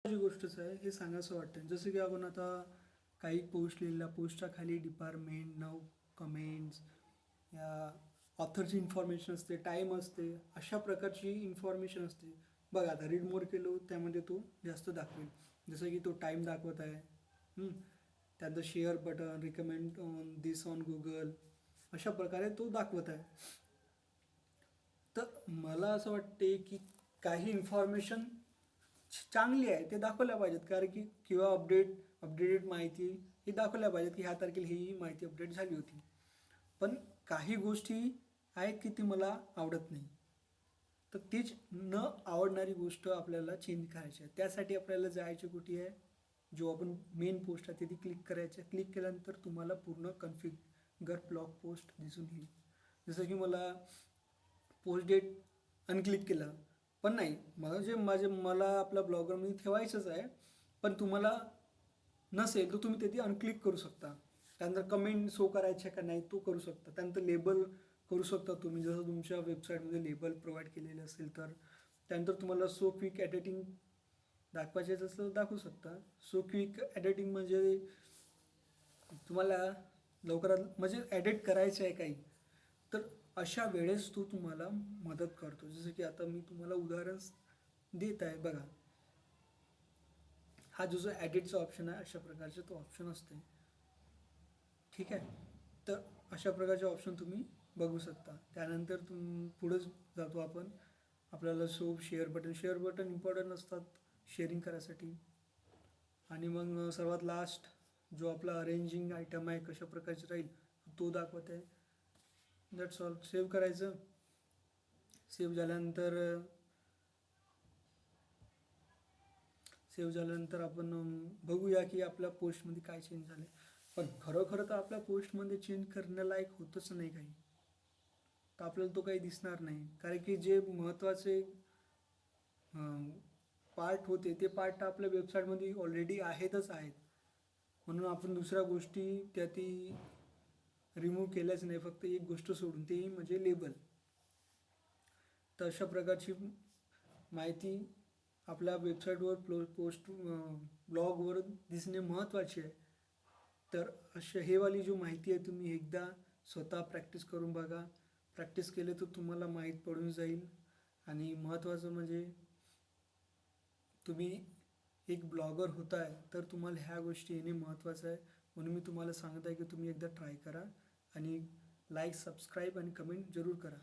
जी गोष्टच आहे हे सांगायचं वाटतं. जसं की आपण आता काही पोस्ट लिहिलेल्या पोस्टच्या खाली डिपार्टमेंट, नाव, कमेंट्स या ऑथरची इन्फॉर्मेशन असते, टाईम असते, अशा प्रकारची इन्फॉर्मेशन असते. बघा आता रीड मोर केलो त्यामध्ये तो जास्त दाखवेल. जसं की तो टाईम दाखवत आहे. त्यानंतर share button, recommend on this on Google, अशा प्रकारे तो दाखवत आहे. तर मला असं वाटते की काही इन्फॉर्मेशन चांगली आहे ते दाखवल्या पाहिजेत, कारण की किंवा अपडेटेड माहिती ही दाखवल्या पाहिजेत की ह्या तारखेला ही माहिती अपडेट झाली होती. पण काही गोष्टी आहेत की ती मला आवडत नाही. तर तीच न आवडणारी गोष्ट आपल्याला चेंज करायची आहे. त्यासाठी आपल्याला जायची कुठे आहे, जो आपण मेन पोस्ट आहे तिथे क्लिक करायचं. क्लिक केल्यानंतर तुम्हाला पूर्ण कन्फिगर ब्लॉग पोस्ट दिसून येईल. जसं की मला पोस्ट डेट अनक्लिक केला, पण नाही मला मला आपला ब्लॉगरमध्ये ठेवायचंच आहे. पण तुम्हाला नसेल तर तुम्ही तिथे अनक्लिक करू शकता. त्यानंतर कमेंट शो करायचे का नाही तो करू शकता. त्यानंतर लेबल करू शकता तुम्ही, जसं तुमच्या वेबसाईटमध्ये लेबल प्रोव्हाइड केलेले असेल तर. त्यानंतर तुम्हाला सो क्विक एडिटिंग दाखवायचे असेल तर दाखवू शकता. सो क्विक एडिटिंग म्हणजे तुम्हाला लवकरात म्हणजे एडिट करायचं आहे काही, तर अशा वेळेस तो तुम्हाला मदत करतो. जसं की आता मी तुम्हाला उदाहरण देत आहे बघा. हा जो एडिटचा ऑप्शन आहे अशा प्रकारचे तो ऑप्शन असते. ठीक आहे. तर अशा प्रकारचे ऑप्शन तुम्ही बघू शकता. त्यानंतर पुढे जातो आपण. आपल्याला शेअर बटन इम्पॉर्टंट असतात शेअरिंग करायसाठी. आणि मग सर्वात लास्ट जो आपला अरेंजिंग आयटम आहे कशा प्रकारचे राहील तो दाखवत आहे. That's all. सेव्ह करायचं. सेव्ह झाल्यानंतर आपण बघूया की आपल्या पोस्टमध्ये काय चेंज झालं. पण खरोखर तर आपल्या पोस्टमध्ये चेंज करण्यालायक होतच नाही काही. तर आपल्याला तो काही दिसणार नाही, कारण की जे महत्त्वाचे पार्ट होते ते पार्ट आपल्या वेबसाईटमध्ये ऑलरेडी आहेत. म्हणून आपण दुसऱ्या गोष्टी त्यात रिमूव्ह केल्याच नाही, फक्त एक गोष्ट सोडून, ते म्हणजे लेबल. तर अशा प्रकारची माहिती आपल्या वेबसाईटवर पोस्ट ब्लॉगवर दिसणे महत्त्वाचे आहे. तर हेवाली जो माहिती आहे तुम्ही एकदा स्वतः प्रॅक्टिस करून बघा. प्रॅक्टिस केले तर तुम्हाला माहीत पडून जाईल. आणि महत्त्वाचं म्हणजे तुम्ही एक ब्लॉगर होताय तर तुम्हाला ह्या गोष्टी येणे महत्त्वाचं आहे. म्हणून मी तुम्हाला सांगत आहे की तुम्ही एकदा ट्राय करा आणि लाईक, सबस्क्राईब आणि कमेंट जरूर करा.